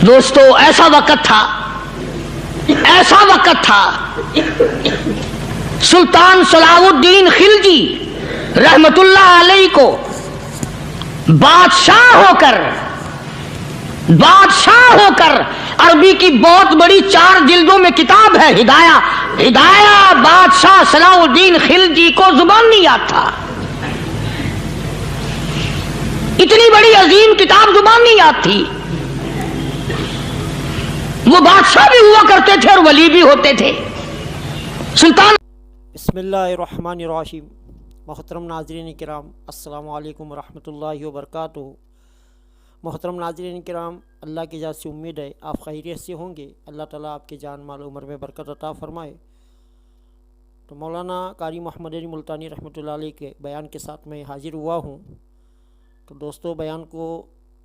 دوستو ایسا وقت تھا سلطان صلاح الدین خلجی رحمت اللہ علیہ کو بادشاہ ہو کر عربی کی بہت بڑی 4 جلدوں میں کتاب ہے ہدایہ بادشاہ صلاح الدین خلجی کو زبان نہیں یاد تھا. اتنی بڑی عظیم کتاب زبان نہیں یاد تھی. وہ بادشاہ بھی ہوا کرتے تھے اور ولی بھی ہوتے تھے. سلطان بسم اللہ الرحمن الرحیم. محترم ناظرین کرام السلام علیکم ورحمۃ اللہ وبرکاتہ. محترم ناظرین کرام، اللہ کی ذات سے امید ہے آپ خیریت سے ہوں گے. اللہ تعالیٰ آپ کے جان مال عمر میں برکت عطا فرمائے. تو مولانا قاری محمد علی ملتانی رحمۃ اللہ علیہ کے بیان کے ساتھ میں حاضر ہوا ہوں. تو دوستو بیان کو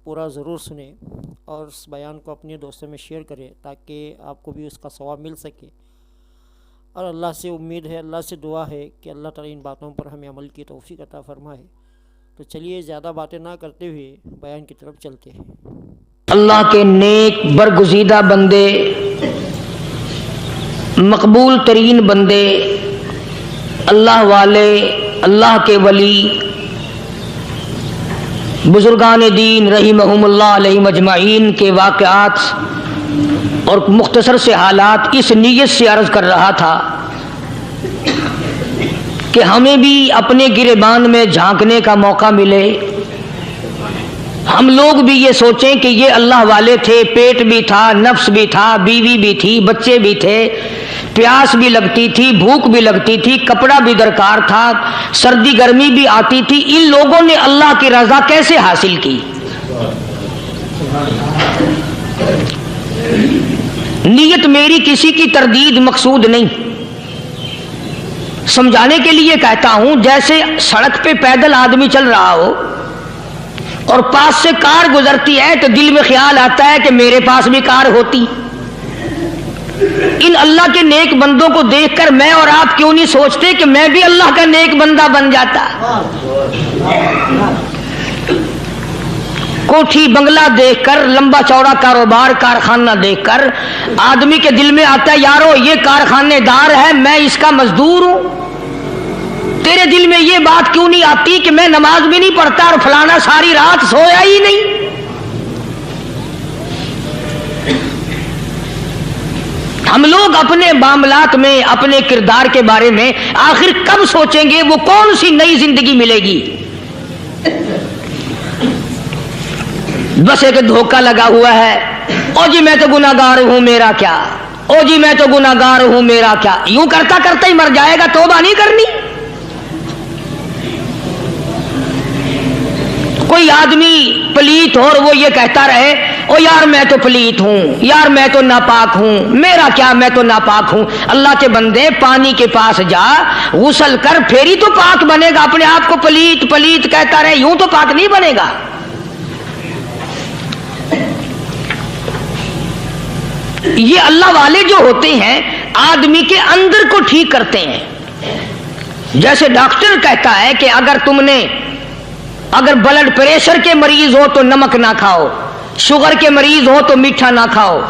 پورا ضرور سنیں اور اس بیان کو اپنے دوستوں میں شیئر کریں تاکہ آپ کو بھی اس کا ثواب مل سکے. اور اللہ سے امید ہے، اللہ سے دعا ہے کہ اللہ تعالیٰ ان باتوں پر ہمیں عمل کی توفیق عطا فرمائے. تو چلیے زیادہ باتیں نہ کرتے ہوئے بیان کی طرف چلتے ہیں. اللہ کے نیک برگزیدہ بندے، مقبول ترین بندے، اللہ والے، اللہ کے ولی، بزرگان دین رحمہم اللہ علیہ مجمعین کے واقعات اور مختصر سے حالات اس نیت سے عرض کر رہا تھا کہ ہمیں بھی اپنے گریبان میں جھانکنے کا موقع ملے. ہم لوگ بھی یہ سوچیں کہ یہ اللہ والے تھے، پیٹ بھی تھا، نفس بھی تھا، بیوی بھی تھی، بچے بھی تھے، پیاس بھی لگتی تھی، بھوک بھی لگتی تھی، کپڑا بھی درکار تھا، سردی گرمی بھی آتی تھی. ان لوگوں نے اللہ کی رضا کیسے حاصل کی؟ نیت میری کسی کی تردید مقصود نہیں، سمجھانے کے لیے کہتا ہوں. جیسے سڑک پہ پیدل آدمی چل رہا ہو اور پاس سے کار گزرتی ہے تو دل میں خیال آتا ہے کہ میرے پاس بھی کار ہوتی. ان اللہ کے نیک بندوں کو دیکھ کر میں اور آپ کیوں نہیں سوچتے کہ میں بھی اللہ کا نیک بندہ بن جاتا؟ کوٹھی بنگلہ دیکھ کر، لمبا چوڑا کاروبار کارخانہ دیکھ کر آدمی کے دل میں آتا ہے یارو یہ کارخانے دار ہے، میں اس کا مزدور ہوں. تیرے دل میں یہ بات کیوں نہیں آتی کہ میں نماز بھی نہیں پڑھتا اور فلانا ساری رات سویا ہی نہیں؟ ہم لوگ اپنے معاملات میں، اپنے کردار کے بارے میں آخر کب سوچیں گے؟ وہ کون سی نئی زندگی ملے گی؟ بس ایک دھوکہ لگا ہوا ہے. او جی میں تو گناہگار ہوں میرا کیا، او جی میں تو گناہگار ہوں میرا کیا. یوں کرتا کرتا ہی مر جائے گا، توبہ نہیں کرنی. کوئی آدمی پلیت ہو اور وہ یہ کہتا رہے او یار میں تو پلیت ہوں، یار میں تو ناپاک ہوں، میرا کیا میں تو ناپاک ہوں. اللہ کے بندے پانی کے پاس جا، غسل کر، پھر ہی تو پاک بنے گا. اپنے آپ کو پلیت پلیت کہتا رہے یوں تو پاک نہیں بنے گا. یہ اللہ والے جو ہوتے ہیں آدمی کے اندر کو ٹھیک کرتے ہیں. جیسے ڈاکٹر کہتا ہے کہ اگر بلڈ پریشر کے مریض ہو تو نمک نہ کھاؤ، شوگر کے مریض ہو تو میٹھا نہ کھاؤ،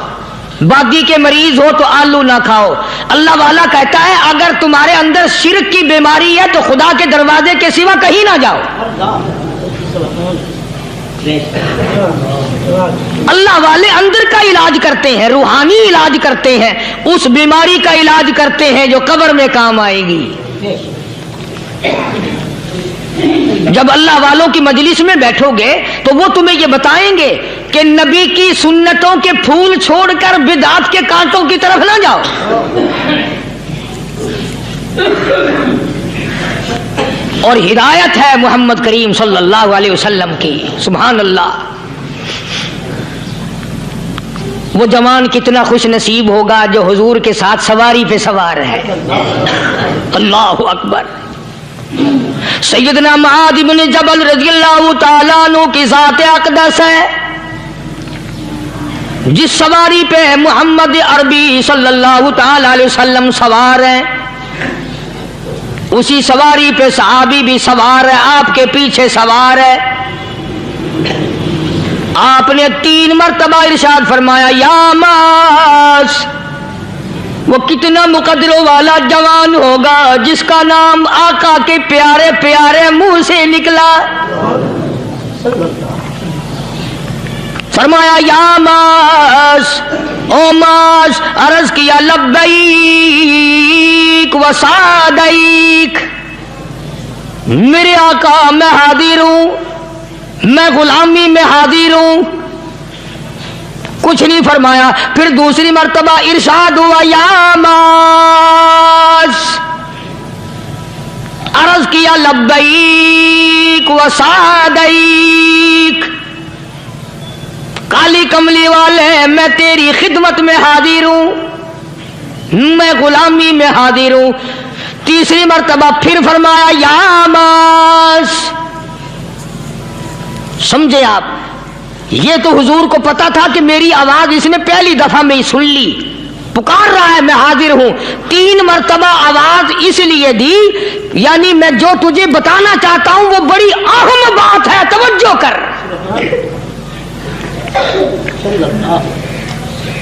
بادی کے مریض ہو تو آلو نہ کھاؤ. اللہ والا کہتا ہے اگر تمہارے اندر شرک کی بیماری ہے تو خدا کے دروازے کے سوا کہیں نہ جاؤ. اللہ والے اندر کا علاج کرتے ہیں، روحانی علاج کرتے ہیں، اس بیماری کا علاج کرتے ہیں جو قبر میں کام آئے گی. جب اللہ والوں کی مجلس میں بیٹھو گے تو وہ تمہیں یہ بتائیں گے کہ نبی کی سنتوں کے پھول چھوڑ کر بدعت کے کانٹوں کی طرف نہ جاؤ. اور ہدایت ہے محمد کریم صلی اللہ علیہ وسلم کی. سبحان اللہ. وہ جوان کتنا خوش نصیب ہوگا جو حضور کے ساتھ سواری پہ سوار ہے. اللہ اکبر. سیدنا معاذ بن جبل رضی اللہ تعالیٰ عنہ کی ذات اقدس ہے، جس سواری پہ محمد عربی صلی اللہ تعالی علیہ وسلم سوار ہیں، اسی سواری پہ صحابی بھی سوار ہے، آپ کے پیچھے سوار ہے. آپ نے 3 مرتبہ ارشاد فرمایا یا ماس، وہ کتنا مقدروں والا جوان ہوگا جس کا نام آقا کے پیارے پیارے منہ سے نکلا. فرمایا یا ماس، او ماس. عرض کیا لبیک و سعدیک، میرے آقا میں حاضر ہوں، میں غلامی میں حاضر ہوں. کچھ نہیں فرمایا. پھر دوسری مرتبہ ارشاد ہوا یا ماس. عرض کیا لبیک و سعدیک، کالی کملی والے میں تیری خدمت میں حاضر ہوں، میں غلامی میں حاضر ہوں. تیسری مرتبہ پھر فرمایا یا ماس. سمجھے آپ، یہ تو حضور کو پتا تھا کہ میری آواز اس نے پہلی دفعہ میں ہی سن لی، پکار رہا ہے میں حاضر ہوں. 3 مرتبہ آواز اس لیے دی، یعنی میں جو تجھے بتانا چاہتا ہوں وہ بڑی اہم بات ہے، توجہ کر،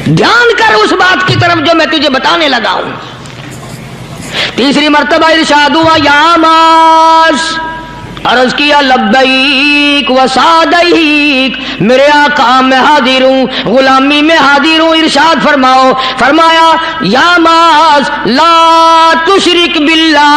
دھیان کر اس بات کی طرف جو میں تجھے بتانے لگا ہوں. تیسری مرتبہ ارشاد ہوا یا ماس. عرض کیا لبیک و سعدیک، میرے آقا میں حاضر ہوں، غلامی میں حاضر ہوں. ارشاد فرماؤ. فرمایا یا ماس لا تشرک باللہ.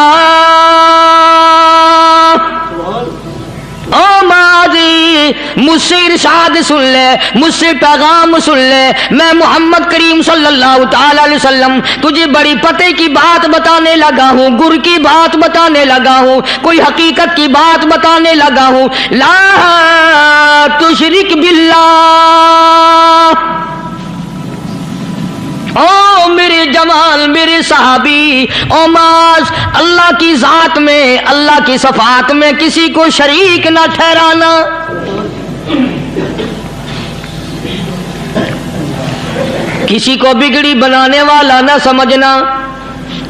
او ماضی مجھ سے ارشاد سن لے، مجھ سے پیغام سن لے. میں محمد کریم صلی اللہ تعالی علیہ وسلم تجھے بڑی پتے کی بات بتانے لگا ہوں، گر کی بات بتانے لگا ہوں، کوئی حقیقت کی بات بتانے لگا ہوں. لا تشرک باللہ. او میرے جمال، میرے صحابی، او ماس، اللہ کی ذات میں، اللہ کی صفات میں کسی کو شریک نہ ٹھہرانا. کسی کو بگڑی بنانے والا نہ سمجھنا،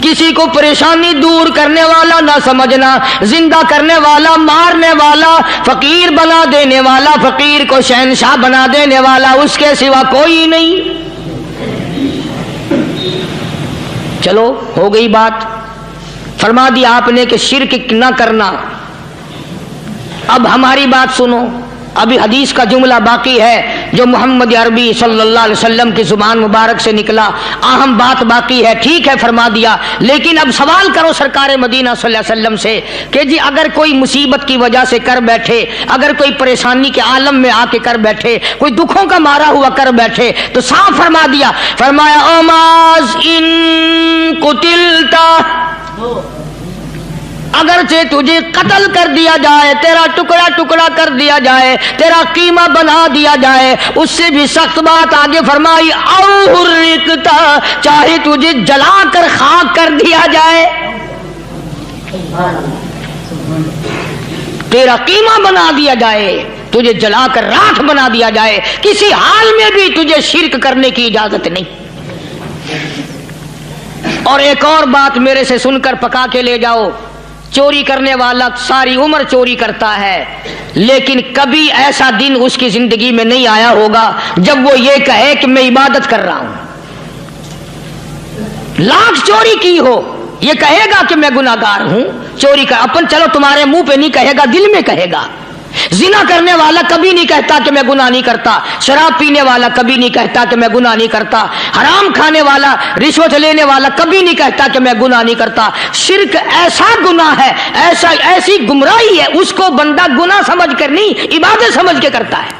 کسی کو پریشانی دور کرنے والا نہ سمجھنا، زندہ کرنے والا، مارنے والا، فقیر بنا دینے والا، فقیر کو شہنشاہ بنا دینے والا اس کے سوا کوئی نہیں. چلو ہو گئی بات. فرما دیا آپ نے کہ شرک نہ کرنا. اب ہماری بات سنو، ابھی حدیث کا جملہ باقی ہے جو محمد عربی صلی اللہ علیہ وسلم کی زبان مبارک سے نکلا. اہم بات باقی ہے. ٹھیک ہے فرما دیا، لیکن اب سوال کرو سرکار مدینہ صلی اللہ علیہ وسلم سے کہ جی اگر کوئی مصیبت کی وجہ سے کر بیٹھے، اگر کوئی پریشانی کے عالم میں آ کے کر بیٹھے، کوئی دکھوں کا مارا ہوا کر بیٹھے، تو صاف فرما دیا. فرمایا او ماز ان قتلتا، اگرچہ تجھے قتل کر دیا جائے، تیرا ٹکڑا ٹکڑا کر دیا جائے، تیرا قیمہ بنا دیا جائے، اس سے بھی سخت بات آگے فرمائی او حرقتا، چاہے تجھے جلا کر خاک کر دیا جائے، تیرا قیمہ بنا دیا جائے، تجھے جلا کر راکھ بنا دیا جائے، کسی حال میں بھی تجھے شرک کرنے کی اجازت نہیں. اور ایک اور بات میرے سے سن کر پکا کے لے جاؤ. چوری کرنے والا ساری عمر چوری کرتا ہے، لیکن کبھی ایسا دن اس کی زندگی میں نہیں آیا ہوگا جب وہ یہ کہے کہ میں عبادت کر رہا ہوں. لاکھ چوری کی ہو یہ کہے گا کہ میں گناہگار ہوں. چوری کا اپن چلو تمہارے منہ پہ نہیں کہے گا، دل میں کہے گا. زنا کرنے والا کبھی نہیں کہتا کہ میں گناہ نہیں کرتا، شراب پینے والا کبھی نہیں کہتا کہ میں گناہ نہیں کرتا، حرام کھانے والا، رشوت لینے والا کبھی نہیں کہتا کہ میں گناہ نہیں کرتا. شرک ایسا گناہ ہے، ایسی گمراہی ہے، اس کو بندہ گناہ سمجھ کر نہیں عبادت سمجھ کے کرتا ہے.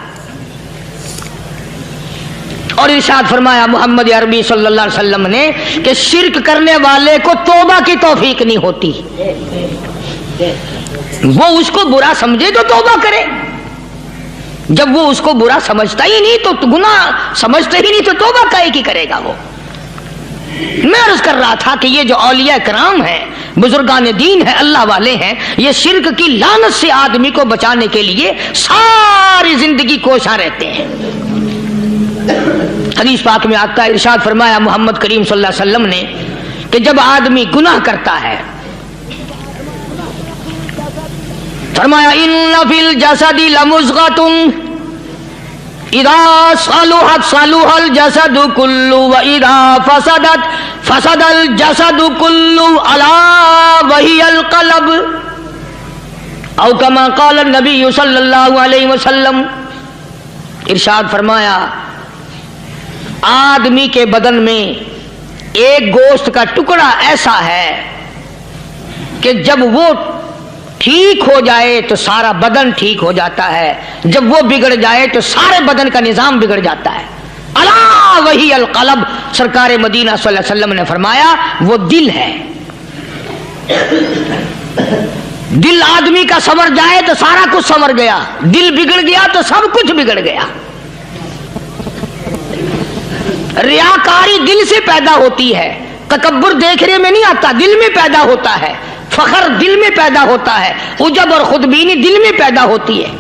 اور ارشاد فرمایا محمد عربی صلی اللہ علیہ وسلم نے کہ شرک کرنے والے کو توبہ کی توفیق نہیں ہوتی. وہ اس کو برا سمجھے تو توبہ کرے، جب وہ اس کو برا سمجھتا ہی نہیں تو گناہ سمجھتا ہی نہیں تو توبہ کائے کی کرے گا وہ. میں عرض کر رہا تھا کہ یہ جو اولیاء کرام ہیں، بزرگان دین ہیں، اللہ والے ہیں، یہ شرک کی لعنت سے آدمی کو بچانے کے لیے ساری زندگی کوشاں رہتے ہیں. حدیث پاک میں آتا ہے، ارشاد فرمایا محمد کریم صلی اللہ علیہ وسلم نے کہ جب آدمی گناہ کرتا ہے، فرمایا ان فی الجسد لمضغۃ، اذا صلحت صلح الجسد كله واذا فسدت فسد الجسد كله الا وهي القلب او كما قال النبي صلی اللہ علیہ وسلم. ارشاد فرمایا آدمی کے بدن میں ایک گوشت کا ٹکڑا ایسا ہے کہ جب وہ ٹھیک ہو جائے تو سارا بدن ٹھیک ہو جاتا ہے، جب وہ بگڑ جائے تو سارے بدن کا نظام بگڑ جاتا ہے. الا وہی القلب، سرکار مدینہ صلی اللہ علیہ وسلم نے فرمایا وہ دل ہے. دل آدمی کا سنور جائے تو سارا کچھ سنور گیا، دل بگڑ گیا تو سب کچھ بگڑ گیا. ریاکاری دل سے پیدا ہوتی ہے، تکبر دیکھنے میں نہیں آتا، دل میں پیدا ہوتا ہے. فخر دل میں پیدا ہوتا ہے، عجب اور خودبینی دل میں پیدا ہوتی ہے.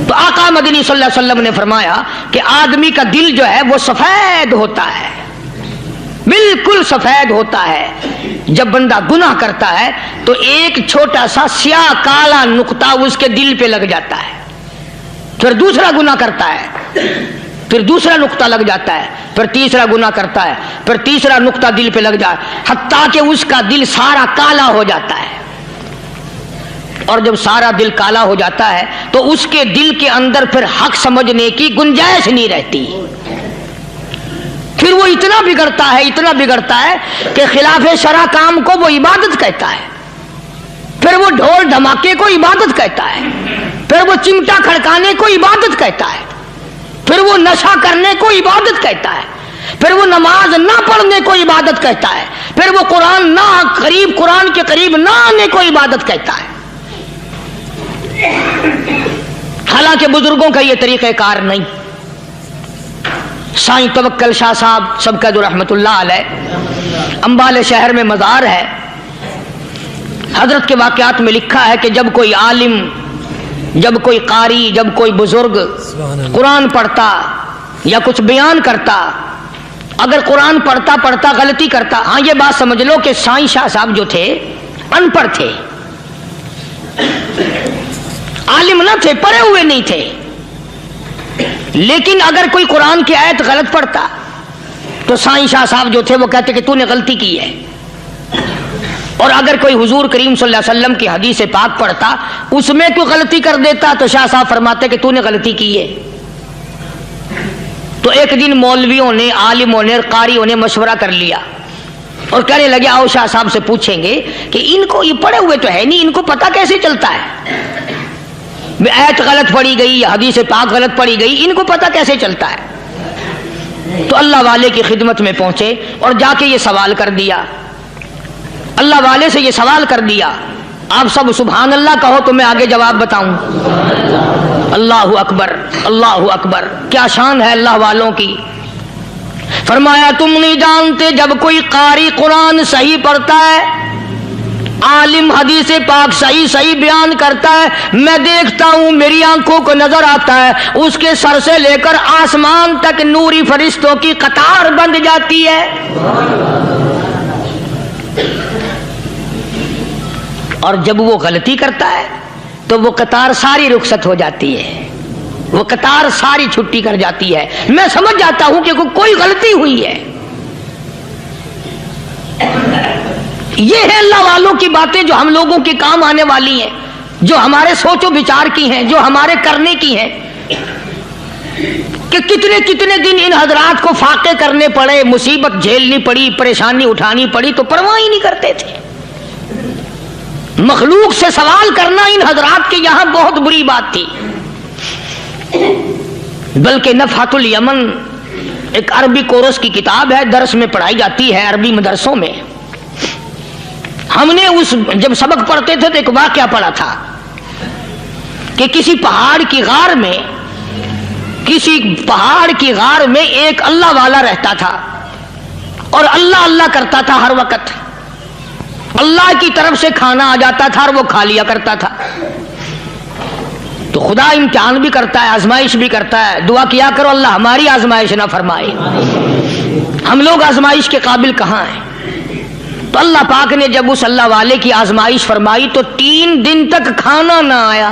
تو آقا مدنی صلی اللہ علیہ وسلم نے فرمایا کہ آدمی کا دل جو ہے وہ سفید ہوتا ہے، بالکل سفید ہوتا ہے. جب بندہ گناہ کرتا ہے تو ایک چھوٹا سا سیاہ کالا نقطہ اس کے دل پہ لگ جاتا ہے، پھر دوسرا گناہ کرتا ہے، پھر دوسرا نقطہ لگ جاتا ہے، پھر تیسرا گناہ کرتا ہے، پھر تیسرا نقطہ دل پہ لگ جاتا ہے، حتیٰ کہ اس کا دل سارا کالا ہو جاتا ہے. اور جب سارا دل کالا ہو جاتا ہے تو اس کے دل کے اندر پھر حق سمجھنے کی گنجائش نہیں رہتی. پھر وہ اتنا بگڑتا ہے کہ خلاف شرع کام کو وہ عبادت کہتا ہے، پھر وہ ڈھول دھماکے کو عبادت کہتا ہے، پھر وہ چمٹا کھڑکانے کو عبادت کہتا ہے، پھر وہ نشہ کرنے کو عبادت کہتا ہے، پھر وہ نماز نہ پڑھنے کو عبادت کہتا ہے، پھر وہ قرآن کے قریب نہ آنے کو عبادت کہتا ہے. حالانکہ بزرگوں کا یہ طریقہ کار نہیں. سائیں توکل شاہ صاحب سبقت رحمت اللہ علیہ، امبالے شہر میں مزار ہے. حضرت کے واقعات میں لکھا ہے کہ جب کوئی عالم، جب کوئی قاری، جب کوئی بزرگ قرآن پڑھتا یا کچھ بیان کرتا، اگر قرآن پڑھتا غلطی کرتا، ہاں یہ بات سمجھ لو کہ سائیں شاہ صاحب جو تھے ان پڑھ تھے، عالم نہ تھے، پڑھے ہوئے نہیں تھے، لیکن اگر کوئی قرآن کی آیت غلط پڑھتا تو سائیں شاہ صاحب جو تھے وہ کہتے کہ تو نے غلطی کی ہے. اور اگر کوئی حضور کریم صلی اللہ علیہ وسلم کی حدیث پاک پڑھتا اس میں کوئی غلطی کر دیتا تو شاہ صاحب فرماتے کہ تو نے غلطی کی ہے. تو ایک دن مولویوں نے، عالموں نے، قاریوں نے مشورہ کر لیا اور کہنے لگے آؤ شاہ صاحب سے پوچھیں گے کہ ان کو یہ پڑھے ہوئے تو ہے نہیں، ان کو پتہ کیسے چلتا ہے؟ آیت غلط پڑھی گئی، حدیث پاک غلط پڑھی گئی، ان کو پتہ کیسے چلتا ہے؟ تو اللہ والے کی خدمت میں پہنچے اور جا کے یہ سوال کر دیا، اللہ والے سے یہ سوال کر دیا. آپ سب سبحان اللہ کہو تو میں آگے جواب بتاؤں. اللہ اکبر، اللہ اکبر، کیا شان ہے اللہ والوں کی. فرمایا تم نہیں جانتے جب کوئی قاری قرآن صحیح پڑھتا ہے، عالم حدیث پاک صحیح بیان کرتا ہے، میں دیکھتا ہوں، میری آنکھوں کو نظر آتا ہے، اس کے سر سے لے کر آسمان تک نوری فرشتوں کی قطار بند جاتی ہے. اور جب وہ غلطی کرتا ہے تو وہ قطار ساری رخصت ہو جاتی ہے، وہ قطار ساری چھٹی کر جاتی ہے. میں سمجھ جاتا ہوں کہ کوئی غلطی ہوئی ہے. یہ ہے اللہ والوں کی باتیں جو ہم لوگوں کے کام آنے والی ہیں، جو ہمارے سوچ و بچار کی ہیں، جو ہمارے کرنے کی ہیں. کہ کتنے دن ان حضرات کو فاقے کرنے پڑے، مصیبت جھیلنی پڑی، پریشانی اٹھانی پڑی تو پرواہ ہی نہیں کرتے تھے. مخلوق سے سوال کرنا ان حضرات کے یہاں بہت بری بات تھی. بلکہ نفحۃ الیمن ایک عربی کورس کی کتاب ہے، درس میں پڑھائی جاتی ہے عربی مدرسوں میں. ہم نے جب سبق پڑھتے تھے تو ایک واقعہ پڑھا تھا کہ کسی پہاڑ کی غار میں ایک اللہ والا رہتا تھا اور اللہ اللہ کرتا تھا ہر وقت. اللہ کی طرف سے کھانا آ جاتا تھا اور وہ کھا لیا کرتا تھا. تو خدا امتحان بھی کرتا ہے، آزمائش بھی کرتا ہے. دعا کیا کرو اللہ ہماری آزمائش نہ فرمائے. ہم لوگ آزمائش کے قابل کہاں ہیں؟ تو اللہ پاک نے جب اس اللہ والے کی آزمائش فرمائی تو 3 دن تک کھانا نہ آیا.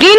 3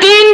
3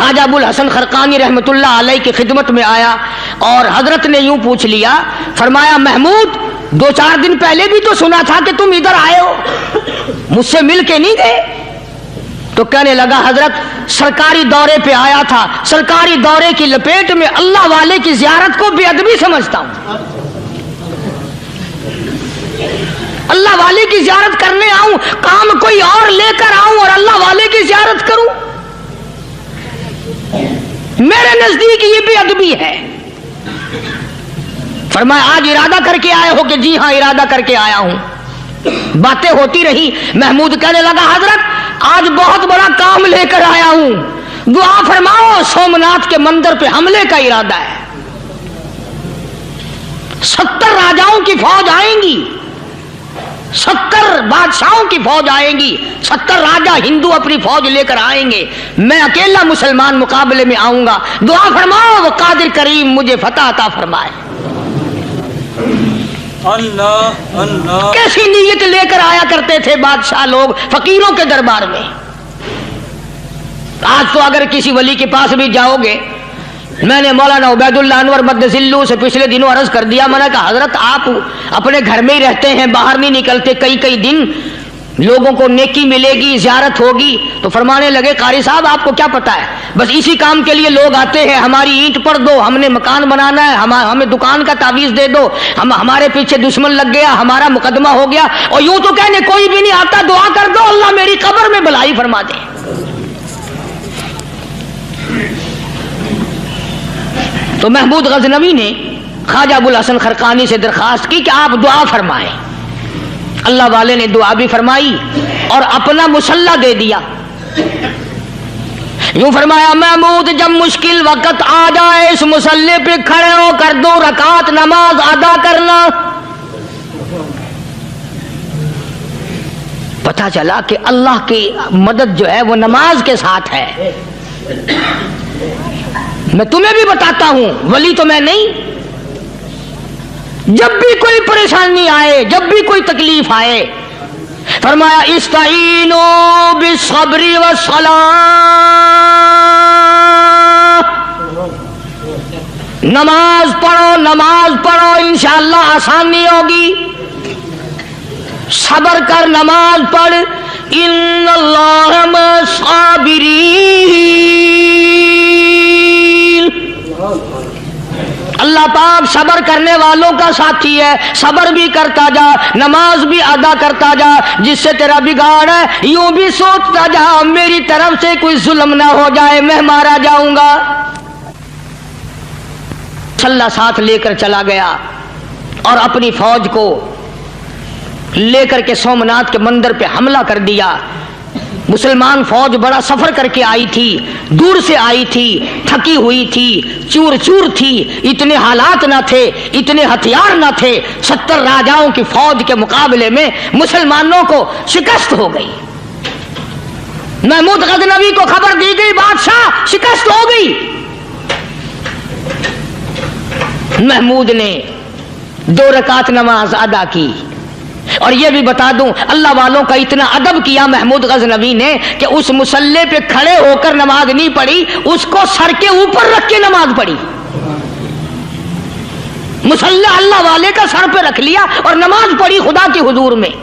خواجہ ابو الحسن خرقانی رحمۃ اللہ علیہ کی خدمت میں آیا اور حضرت نے یوں پوچھ لیا، فرمایا محمود 2-4 دن پہلے بھی تو سنا تھا کہ تم ادھر آئے ہو، مجھ سے مل کے نہیں گئے؟ تو کہنے لگا حضرت سرکاری دورے پہ آیا تھا، سرکاری دورے کی لپیٹ میں اللہ والے کی زیارت کو بے ادبی سمجھتا ہوں، اللہ والے کی زیارت کرنے آؤں، کام کوئی اور لے کر آؤں اور اللہ والے کی زیارت کروں؟ میرے نزدیک یہ بے ادبی ہے۔ فرمایا آج ارادہ کر کے آئے ہو؟ کہ جی ہاں ارادہ کر کے آیا ہوں۔ باتیں ہوتی رہی، محمود کہنے لگا حضرت آج بہت بڑا کام لے کر آیا ہوں، دعا فرماؤ، سومناتھ کے مندر پہ حملے کا ارادہ ہے، 70 راجاؤں کی فوج آئیں گی، 70 بادشاہوں کی فوج آئیں گی، 70 راجا ہندو اپنی فوج لے کر آئیں گے، میں اکیلا مسلمان مقابلے میں آؤں گا، دعا فرماؤ وہ قادر کریم مجھے فتح عطا فرمائے۔ اللہ اللہ، کیسی نیت لے کر آیا کرتے تھے بادشاہ لوگ فقیروں کے دربار میں۔ آج تو اگر کسی ولی کے پاس بھی جاؤ گے، میں نے مولانا عبید اللہ انور مدذلو سے پچھلے دنوں عرض کر دیا، میں نے کہا حضرت آپ اپنے گھر میں ہی رہتے ہیں، باہر نہیں نکلتے، کئی دن لوگوں کو نیکی ملے گی، زیارت ہوگی، تو فرمانے لگے قاری صاحب آپ کو کیا پتا ہے، بس اسی کام کے لیے لوگ آتے ہیں، ہماری اینٹ پڑ دو، ہم نے مکان بنانا ہے، ہمیں دکان کا تعویذ دے دو، ہمارے پیچھے دشمن لگ گیا، ہمارا مقدمہ ہو گیا، اور یوں تو کہنے کوئی بھی نہیں آتا، دعا کر دو اللہ میری قبر میں بھلائی فرما دے۔ تو محمود غزنوی نے خواجہ ابو الحسن خرقانی سے درخواست کی کہ آپ دعا فرمائیں۔ اللہ والے نے دعا بھی فرمائی اور اپنا مسلح دے دیا۔ یوں فرمایا محمود جب مشکل وقت آ جائے اس مسلح پہ کھڑے ہو کر 2 رکعت نماز ادا کرنا۔ پتہ چلا کہ اللہ کی مدد جو ہے وہ نماز کے ساتھ ہے۔ میں تمہیں بھی بتاتا ہوں، ولی تو میں نہیں، جب بھی کوئی پریشانی آئے، جب بھی کوئی تکلیف آئے، فرمایا استعینوا بالصبر والصلاۃ، نماز پڑھو انشاءاللہ آسانی ہوگی، صبر کر نماز پڑھ، ان اللہ مع الصابرین، اللہ پاک صبر کرنے والوں کا ساتھی ہے، صبر بھی کرتا جا، نماز بھی ادا کرتا جا، جس سے تیرا بگاڑ ہے یوں بھی سوچتا جا میری طرف سے کوئی ظلم نہ ہو جائے، میں مارا جاؤں گا۔ مسلح ساتھ لے کر چلا گیا اور اپنی فوج کو لے کر کے سومناتھ کے مندر پہ حملہ کر دیا۔ مسلمان فوج بڑا سفر کر کے آئی تھی، دور سے آئی تھی، تھکی ہوئی تھی، چور چور تھی، اتنے حالات نہ تھے، اتنے ہتھیار نہ تھے، 70 راجاؤں کی فوج کے مقابلے میں مسلمانوں کو شکست ہو گئی۔ محمود غزنوی کو خبر دی گئی بادشاہ شکست ہو گئی۔ محمود نے 2 رکعت نماز ادا کی، اور یہ بھی بتا دوں اللہ والوں کا اتنا ادب کیا محمود غزنوی نے کہ اس مسلح پہ کھڑے ہو کر نماز نہیں پڑھی، اس کو سر کے اوپر رکھ کے نماز پڑھی۔ مسلح اللہ والے کا سر پہ رکھ لیا اور نماز پڑھی خدا کے حضور میں،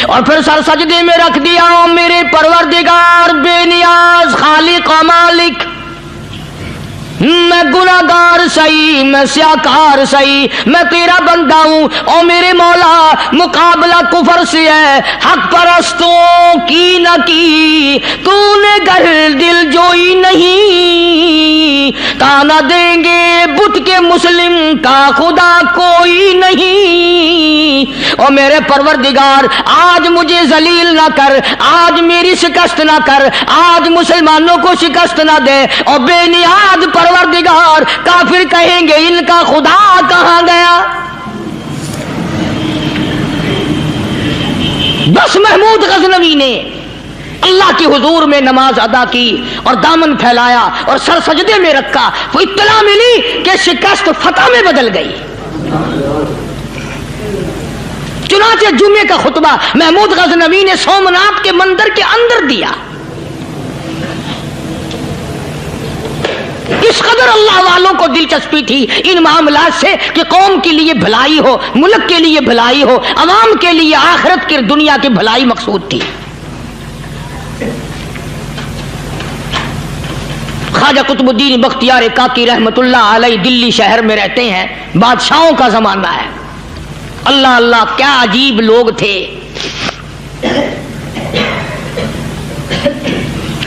اور پھر سر سجدے میں رکھ دیا، میرے پروردگار بے نیاز خالق و مالک، میں گناہگار سہی، میں سیاکار سہی، میں تیرا بندہ ہوں، اور میرے مولا مقابلہ کفر سے ہے، حق پرستوں کی نہ کی تو نے گر دل جوئی نہیں، تانا دیں گے بت کے مسلم کا خدا کوئی نہیں، اور میرے پروردگار آج مجھے ذلیل نہ کر، آج میری شکست نہ کر، آج مسلمانوں کو شکست نہ دے، اور بے نیاز پروردگار کافر کہیں گے ان کا خدا کہاں گیا۔ بس محمود غزنوی نے اللہ کے حضور میں نماز ادا کی اور دامن پھیلایا اور سر سجدے میں رکھا، وہ اطلاع ملی کہ شکست فتح میں بدل گئی۔ چنانچہ جمعے کا خطبہ محمود غزنوی نے سومناتھ کے مندر کے اندر دیا۔ اس قدر اللہ والوں کو دلچسپی تھی ان معاملات سے کہ قوم کے لیے بھلائی ہو، ملک کے لیے بھلائی ہو، عوام کے لیے آخرت کی دنیا کی بھلائی مقصود تھی۔ خواجہ قطب الدین بختیار کاکی رحمت اللہ علیہ دلی شہر میں رہتے ہیں، بادشاہوں کا زمانہ ہے۔ اللہ اللہ کیا عجیب لوگ تھے۔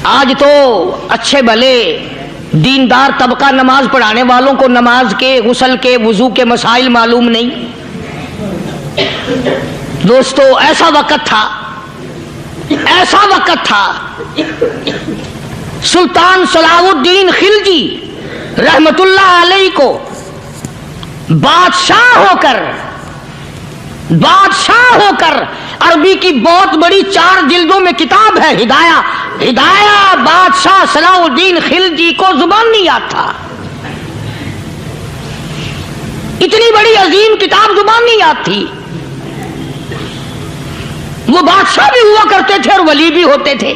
آج تو اچھے بھلے دیندار طبقہ نماز پڑھانے والوں کو نماز کے، غسل کے، وضو کے مسائل معلوم نہیں۔ دوستو ایسا وقت تھا، ایسا وقت تھا، سلطان صلاح الدین خلجی رحمت اللہ علیہ کو بادشاہ ہو کر عربی کی بہت بڑی 4 جلدوں میں کتاب ہے ہدایہ بادشاہ صلاح الدین خلجی کو زبان نہیں یاد تھا، اتنی بڑی عظیم کتاب زبان نہیں یاد تھی۔ وہ بادشاہ بھی ہوا کرتے تھے اور ولی بھی ہوتے تھے۔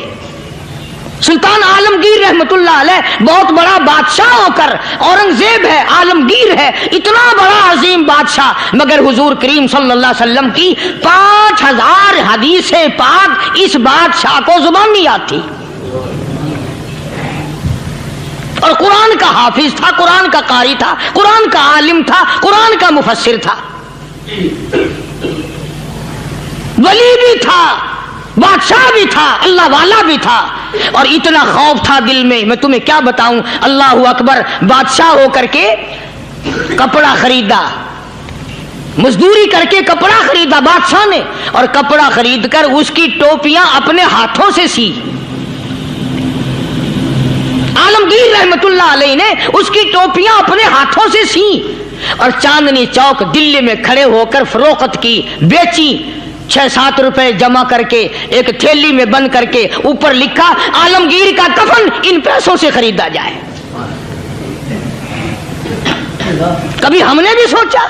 سلطان عالمگیر رحمت اللہ علیہ بہت بڑا بادشاہ ہو کر، اورنگزیب ہے، عالمگیر ہے، اتنا بڑا عظیم بادشاہ، مگر حضور کریم صلی اللہ علیہ وسلم کی 5000 حدیث پاک اس بادشاہ کو زبان نہیں آتی، اور قرآن کا حافظ تھا، قرآن کا قاری تھا، قرآن کا عالم تھا، قرآن کا مفسر تھا، ولی بھی تھا، بادشاہ بھی تھا، اللہ والا بھی تھا، اور اتنا خوف تھا دل میں، میں تمہیں کیا بتاؤں۔ اللہ اکبر، بادشاہ ہو کر کے کپڑا خریدا، مزدوری کر کے کپڑا خریدا بادشاہ نے، اور کپڑا خرید کر اس کی ٹوپیاں اپنے ہاتھوں سے سی۔ عالمگیر رحمت اللہ علیہ نے اس کی ٹوپیاں اپنے ہاتھوں سے سی، اور چاندنی چوک دلی میں کھڑے ہو کر فروخت کی، بیچی۔ 6-7 روپے جمع کر کے ایک تھیلی میں بند کر کے اوپر لکھا عالمگیر کا کفن ان پیسوں سے خریدا جائے۔ کبھی ہم نے بھی سوچا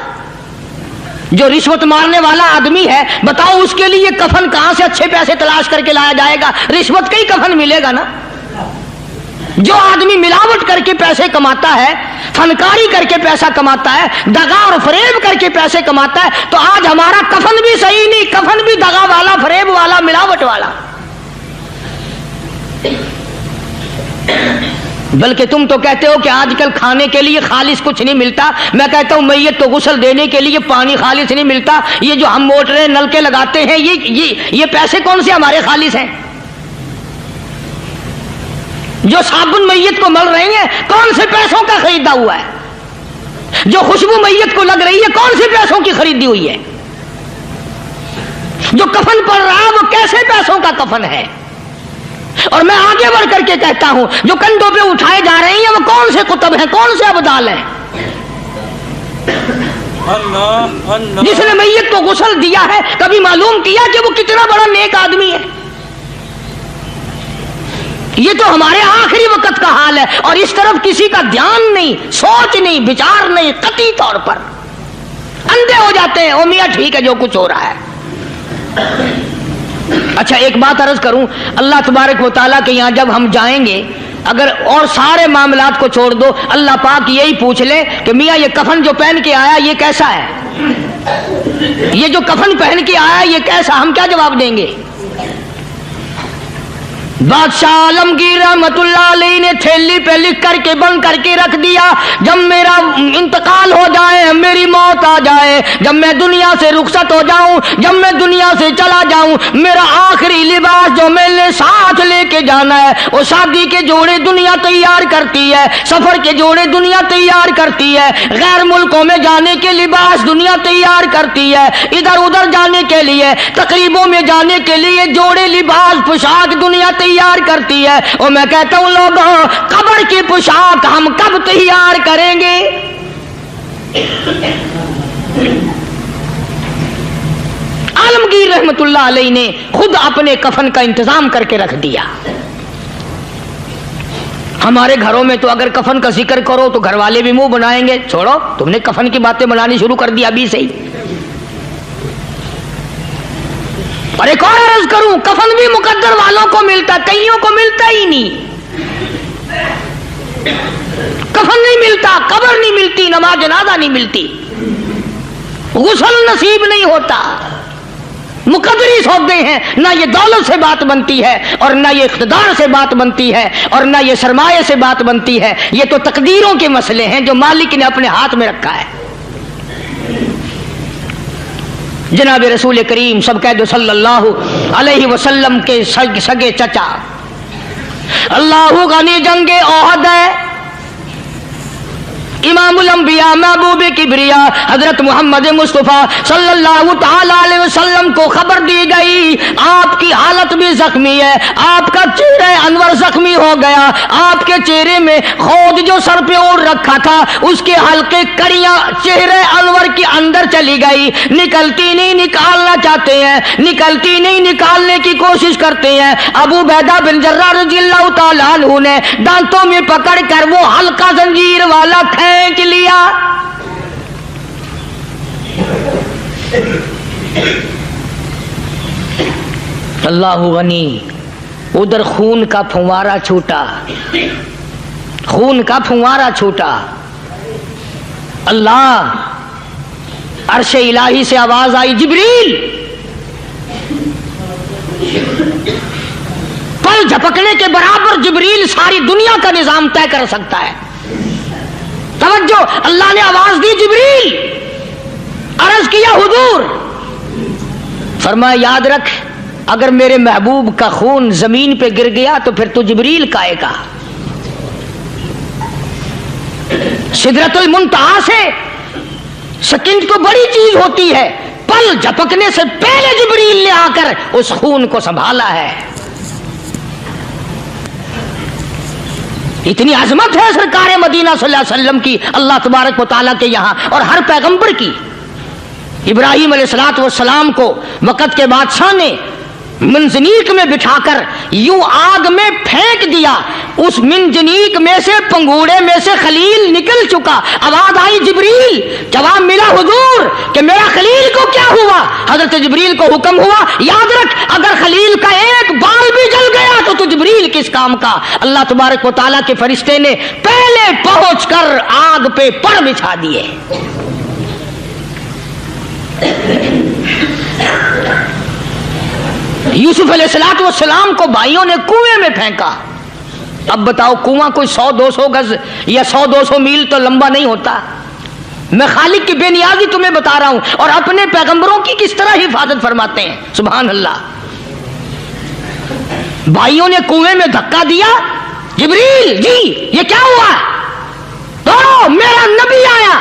جو رشوت مارنے والا آدمی ہے، بتاؤ اس کے لیے کفن کہاں سے اچھے پیسے تلاش کر کے لایا جائے گا؟ رشوت کا ہی کفن ملے گا نا۔ جو آدمی ملاوٹ کر کے پیسے کماتا ہے، فنکاری کر کے پیسہ کماتا ہے، دغا اور فریب کر کے پیسے کماتا ہے، تو آج ہمارا کفن بھی صحیح نہیں، کفن بھی دغا والا، فریب والا، ملاوٹ والا۔ بلکہ تم تو کہتے ہو کہ آج کل کھانے کے لیے خالص کچھ نہیں ملتا، میں کہتا ہوں میت تو غسل دینے کے لیے پانی خالص نہیں ملتا۔ یہ جو ہم موٹریں نلکے لگاتے ہیں، یہ پیسے کون سے ہمارے خالص ہیں؟ جو صابن میت کو مل رہی ہے کون سے پیسوں کا خریدا ہوا ہے؟ جو خوشبو میت کو لگ رہی ہے کون سے پیسوں کی خریدی ہوئی ہے؟ جو کفن پڑ رہا ہے وہ کیسے پیسوں کا کفن ہے؟ اور میں آگے بڑھ کر کے کہتا ہوں جو کندھوں پہ اٹھائے جا رہے ہیں وہ کون سے کتب ہیں، کون سے ابدال ہیں؟ جس نے میت کو غسل دیا ہے کبھی معلوم کیا کہ وہ کتنا بڑا نیک آدمی ہے؟ یہ تو ہمارے آخری وقت کا حال ہے، اور اس طرف کسی کا دھیان نہیں، سوچ نہیں، وچار نہیں، قطعی طور پر اندھے ہو جاتے ہیں۔ او میاں ٹھیک ہے جو کچھ ہو رہا ہے۔ اچھا ایک بات عرض کروں، اللہ تبارک و تعالیٰ کے یہاں جب ہم جائیں گے، اگر اور سارے معاملات کو چھوڑ دو، اللہ پاک یہی پوچھ لے کہ میاں یہ کفن جو پہن کے آیا یہ کیسا ہے؟ یہ جو کفن پہن کے آیا یہ کیسا؟ ہم کیا جواب دیں گے؟ بادشاہ عالمگیر رحمت اللہ علیہ نے تھیلی پہ لکھ کر کے بند کر کے رکھ دیا، جب میرا انتقال ہو جائے، میری موت آ جائے، جب میں دنیا سے رخصت ہو جاؤں، جب میں دنیا سے چلا جاؤں، میرا آخری لباس جو میں نے ساتھ لے کے جانا ہے، وہ شادی کے جوڑے دنیا تیار کرتی ہے، سفر کے جوڑے دنیا تیار کرتی ہے، غیر ملکوں میں جانے کے لباس دنیا تیار کرتی ہے، ادھر ادھر جانے کے لیے، تقریبوں میں جانے کے لیے جوڑے لباس پوشاک دنیا تیار کرتی ہے۔ اور میں کہتا ہوں لوگوں، قبر کی پوشاک ہم کب تیار کریں گے؟ عالمگیر رحمت اللہ علیہ نے خود اپنے کفن کا انتظام کر کے رکھ دیا۔ ہمارے گھروں میں تو اگر کفن کا ذکر کرو تو گھر والے بھی منہ بنائیں گے، چھوڑو تم نے کفن کی باتیں بنانی شروع کر دی ابھی سے ہی۔ اور ایک اور عرض کروں، کفن بھی مقدر والوں کو ملتا، کئیوں کو ملتا ہی نہیں۔ کفن نہیں ملتا، قبر نہیں ملتی، نماز جنازہ نہیں ملتی، غسل نصیب نہیں ہوتا، مقدری سودے ہیں، نہ یہ دولت سے بات بنتی ہے اور نہ یہ اقتدار سے بات بنتی ہے اور نہ یہ سرمایہ سے بات بنتی ہے، یہ تو تقدیروں کے مسئلے ہیں جو مالک نے اپنے ہاتھ میں رکھا ہے۔ جناب رسول کریم سب کہہ دو صلی اللہ علیہ وسلم کے سگے چچا، اللہ غنی جنگ احد ہے، امام الانبیاء محبوب کبریا حضرت محمد مصطفیٰ صلی اللہ تعالی علیہ وسلم کو خبر دی گئی آپ کی حالت بھی زخمی ہے، آپ کا چہرہ انور زخمی ہو گیا، آپ کے چہرے میں خود جو سر پہ اوڑھ رکھا تھا اس کے حلقے کڑیاں چہرے انور کے اندر چلی گئی، نکلتی نہیں، نکالنا چاہتے ہیں، نکلتی نہیں، نکالنے کی کوشش کرتے ہیں۔ ابو عبیدہ بن جراح رضی اللہ تعالیٰ عنہ نے دانتوں میں پکڑ کر وہ حلقہ زنجیر والا کھینچ لیا۔ اللہ غنی، ادھر خون کا پھوارا چھوٹا، خون کا پھوارا چھوٹا، اللہ عرش الہی سے آواز آئی، جبریل پل جھپکنے کے برابر جبریل ساری دنیا کا نظام طے کر سکتا ہے۔ توجہ، اللہ نے آواز دی جبریل، عرض کیا حضور، فرمایا یاد رکھ اگر میرے محبوب کا خون زمین پہ گر گیا تو پھر تو جبریل کا آئے گا۔ سدرۃ المنتہا سے سکنڈ تو بڑی چیز ہوتی ہے، پل جھپکنے سے پہلے جبریل نے آ کر اس خون کو سنبھالا ہے۔ اتنی عظمت ہے سرکار مدینہ صلی اللہ علیہ وسلم کی اللہ تبارک و تعالیٰ کے یہاں اور ہر پیغمبر کی۔ ابراہیم علیہ السلام کو وقت کے بادشاہ نے منجنیق میں بٹھا کر یوں آگ میں پھینک دیا، اس منجنیق میں سے پنگوڑے میں سے خلیل نکل چکا، آواز آئی جبریل، جواب ملا حضور کہ میرا خلیل کو کیا ہوا؟ حضرت جبریل کو حکم ہوا یاد رکھ اگر خلیل کا ایک بال بھی جل گیا تو جبریل کس کام کا؟ اللہ تبارک و تعالیٰ کے فرشتے نے پہلے پہنچ کر آگ پہ پر بچھا دیے۔ یوسف علیہ السلام کو بھائیوں نے کنویں میں پھینکا۔ اب بتاؤ کنواں کوئی 100-200 گز یا 100-200 میل تو لمبا نہیں ہوتا۔ میں خالق کی بے نیازی تمہیں بتا رہا ہوں اور اپنے پیغمبروں کی کس طرح حفاظت فرماتے ہیں، سبحان اللہ۔ بھائیوں نے کنویں میں دھکا دیا، جبریل جی یہ کیا ہوا؟ تو میرا نبی آیا،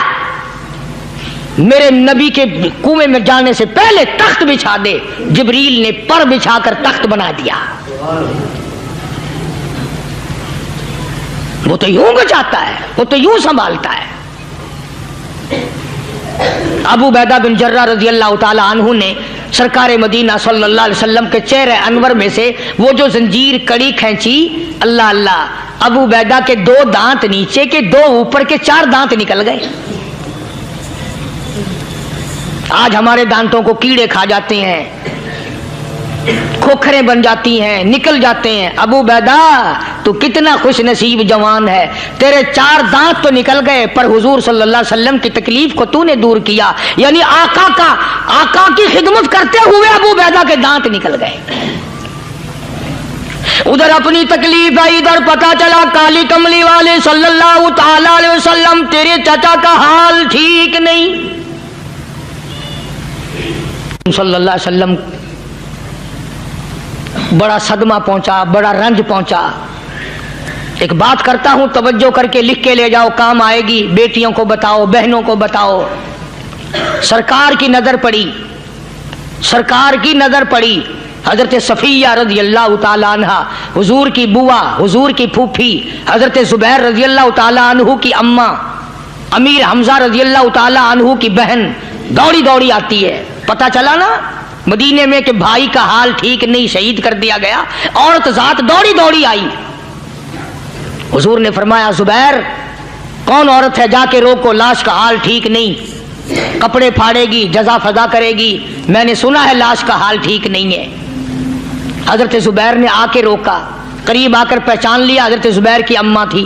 میرے نبی کے کنویں میں جانے سے پہلے تخت بچھا دے۔ جبریل نے پر بچھا کر تخت بنا دیا۔ وہ تو یوں بچاتا ہے، وہ تو یوں سنبھالتا ہے۔ ابو عبیدہ بن جراح رضی اللہ تعالی عنہ نے سرکار مدینہ صلی اللہ علیہ وسلم کے چہرے انور میں سے وہ جو زنجیر کڑی کھینچی، اللہ اللہ، ابو عبیدہ کے 2 دانت نیچے کے، 2 اوپر کے، 4 دانت نکل گئے۔ آج ہمارے دانتوں کو کیڑے کھا جاتے ہیں، کھوکھریں بن جاتی ہیں، نکل جاتے ہیں۔ ابو عبیدہ تو کتنا خوش نصیب جوان ہے، تیرے 4 دانت تو نکل گئے پر حضور صلی اللہ علیہ وسلم کی تکلیف کو تو نے دور کیا، یعنی آقا کی خدمت کرتے ہوئے ابو عبیدہ کے دانت نکل گئے۔ ادھر اپنی تکلیف آئی، ادھر پتا چلا کالی کملی والے صلی اللہ تعالی علیہ وسلم تیرے چچا کا حال ٹھیک نہیں۔ صلی اللہ علیہ وسلم بڑا صدمہ پہنچا، بڑا رنج پہنچا۔ ایک بات کرتا ہوں، توجہ کر کے لکھ کے لے جاؤ، کام آئے گی، بیٹیوں کو بتاؤ، بہنوں کو بتاؤ۔ سرکار کی نظر پڑی، سرکار کی نظر پڑی حضرت صفیہ رضی اللہ تعالی عنہ، حضور کی بوا، حضور کی پھوپھی، حضرت زبیر رضی اللہ تعالی عنہ کی اماں، امیر حمزہ رضی اللہ تعالی عنہ کی بہن دوڑی دوڑی آتی ہے۔ پتہ چلا نا مدینے میں کہ بھائی کا حال ٹھیک نہیں، شہید کر دیا گیا، عورت ذات دوڑی دوڑی آئی۔ حضور نے فرمایا زبیر کون عورت ہے، جا کے روکو، لاش کا حال ٹھیک نہیں، کپڑے پھاڑے گی، جزا فضا کرے گی، میں نے سنا ہے لاش کا حال ٹھیک نہیں ہے۔ حضرت زبیر نے آ کے روکا، قریب آ کر پہچان لیا حضرت زبیر کی اماں تھی۔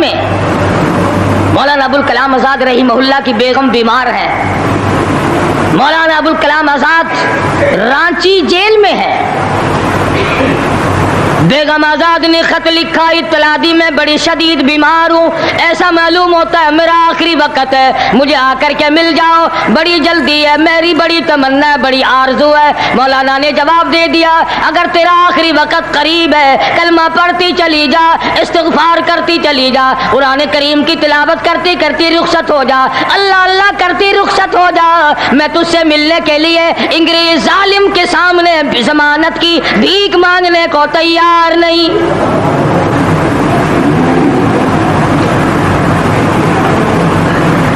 میں مولانا ابوالکلام آزاد رحمہ اللہ کی بیگم بیمار ہے. مولانا ابوالکلام آزاد رانچی جیل میں ہے. بیگم آزاد نے خط لکھا, اطلاع دی میں بڑی شدید بیمار ہوں, ایسا معلوم ہوتا ہے میرا آخری وقت ہے, مجھے آ کر کے مل جاؤ, بڑی جلدی ہے, میری بڑی تمنا ہے, بڑی آرزو ہے. مولانا نے جواب دے دیا, اگر تیرا آخری وقت قریب ہے کلمہ پڑھتی چلی جا, استغفار کرتی چلی جا, قرآن کریم کی تلاوت کرتی کرتی رخصت ہو جا, اللہ اللہ کرتی رخصت ہو جا. میں تجھ سے ملنے کے لیے انگریز ظالم کے سامنے ضمانت کی بھیک مانگنے کو تیار نہیں.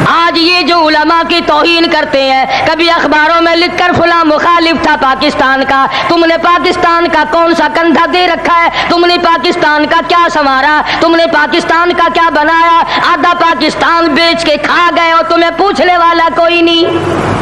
آج یہ جو علماء کی توہین کرتے ہیں, کبھی اخباروں میں لکھ کر فلاں مخالف تھا پاکستان کا, تم نے پاکستان کا کون سا کندھا دے رکھا ہے, تم نے پاکستان کا کیا سنوارا, تم نے پاکستان کا کیا بنایا, آدھا پاکستان بیچ کے کھا گئے ہو, تمہیں پوچھنے والا کوئی نہیں.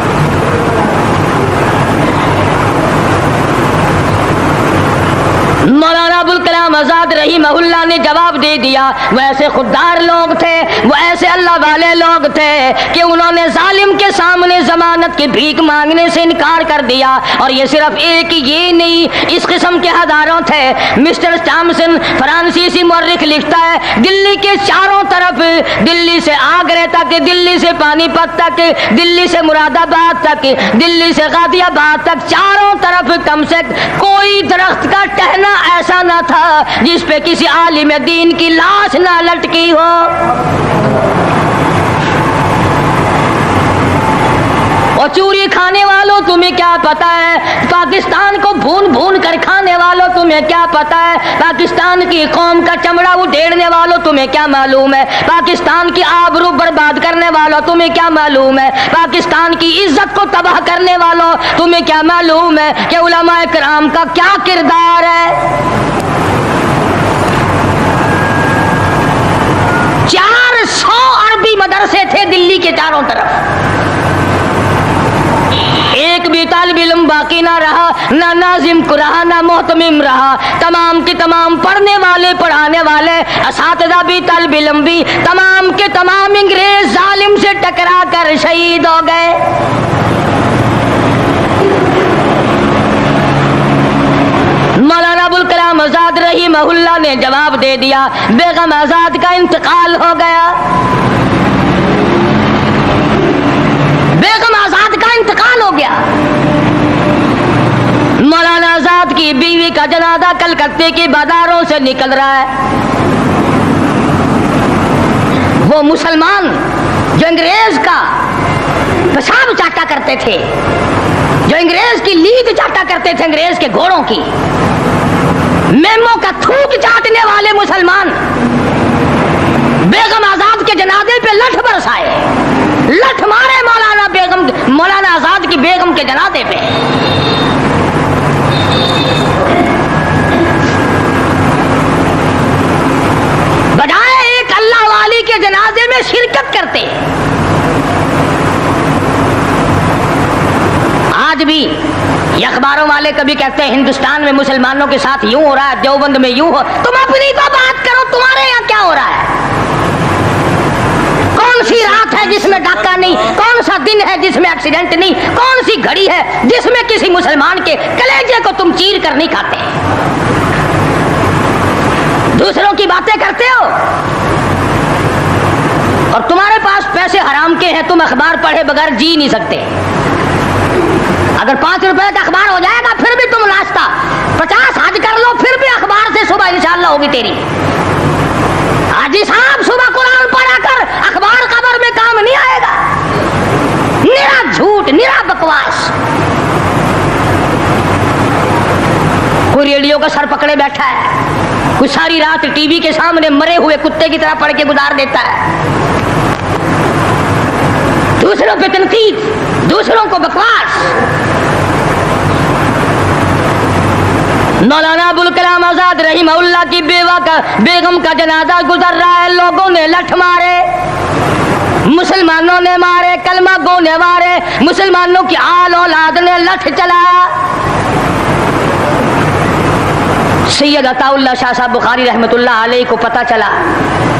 مولانا ابوالکلام آزاد رحمہ اللہ نے جواب دے دیا, وہ ایسے خوددار لوگ تھے, وہ ایسے اللہ والے لوگ تھے کہ انہوں نے ظالم کے سامنے ضمانت کی بھیک مانگنے سے انکار کر دیا. اور یہ صرف ایک یہ نہیں, اس قسم کے ہزاروں تھے. مسٹر ٹامسن فرانسیسی مورخ لکھتا ہے, دلی کے چاروں طرف, دلی سے آگرے تک, دلی سے پانی پت تک, دلی سے مراد آباد تک, دلی سے غازی آباد تک, چاروں طرف کم سے کوئی درخت کا ٹہنا ایسا نہ تھا جس پہ کسی عالم دین کی لاش نہ لٹکی ہو. اور چوری کھانے والوں تمہیں کیا پتا ہے, پاکستان کو بھون بھون کر کھانے والوں تمہیں کیا پتا ہے, پاکستان کی قوم کا چمڑا اڈھیڑنے والوں تمہیں کیا معلوم ہے, پاکستان کی آبرو برباد کرنے والوں تمہیں کیا معلوم ہے, پاکستان کی عزت کو تباہ کرنے والوں تمہیں کیا معلوم ہے کہ علماء کرام کا کیا کردار ہے. 400 عربی مدرسے تھے دلی کے چاروں طرف, ایک بھی طالب علم باقی نہ رہا, نہ ناظم رہا, نہ محتمم رہا. تمام کے تمام پڑھنے والے, پڑھانے والے, اساتذہ بھی, طالب علم بھی, تمام کے تمام انگریز ظالم سے ٹکرا کر شہید ہو گئے. مولانا ابوالکلام آزاد رحمہ اللہ نے جواب دے دیا, بیگم آزاد کا انتقال ہو گیا. بیگم آزاد کا انتقال ہو گیا. مولانا آزاد کی بیوی کا جنازہ کلکتے کی بازاروں سے نکل رہا ہے. وہ مسلمان جو انگریز کا پیشاب چاٹا کرتے تھے, جو انگریز کی لید چاٹا کرتے تھے, انگریز کے گھوڑوں کی میموں کا تھوک چاٹنے والے مسلمان, بیگم آزاد کے جنازے پہ لٹھ برسائے, لٹھ مارے مولانا آزاد کی بیگم کے جنازے پہ. بجائے ایک اللہ والی کے جنازے میں شرکت کرتے. آج بھی یہ اخباروں والے کبھی کہتے ہیں ہندوستان میں مسلمانوں کے ساتھ یوں ہو رہا ہے, دیوبند میں یوں ہو. تم اپنی تو بات کرو, تمہارے یہاں کیا ہو رہا ہے؟ کون سی رات ہے جس میں ڈاکہ نہیں, کون سا دن ہے جس میں ایکسیڈنٹ نہیں, کون سی گھڑی ہے جس میں کسی مسلمان کے کلیجے کو تم چیر کر نہیں کھاتے؟ دوسروں کی باتیں کرتے ہو اور تمہارے پاس پیسے حرام کے ہیں, تم اخبار پڑھے بغیر جی نہیں سکتے. اگر 5 روپے کا اخبار ہو جائے گا پھر بھی تم ناشتہ 50 حج کر لو, پھر بھی اخبار سے صبح انشاءاللہ ہوگی تیری. حاجی صاحب صبح قرآن پڑھا کر اخبار خبر میں کام نہیں آئے گا. نرا جھوٹ, نرا بکواس. کوئی ریڈیو کا سر پکڑے بیٹھا ہے, کوئی ساری رات ٹی وی کے سامنے مرے ہوئے کتے کی طرح پڑھ کے گزار دیتا ہے. دوسروں پہ تنقید, دوسروں کو بکواس. مولانا ابوالکلام آزاد رحمہ اللہ کی بیگم کا جنازہ گزر رہا ہے, لوگوں نے لٹھ مارے, مسلمانوں نے مارے, کلمہ گو نے مارے, مسلمانوں کی آل اولاد نے لٹھ چلایا. سید عطا اللہ شاہ صاحب بخاری رحمۃ اللہ علیہ کو پتہ چلا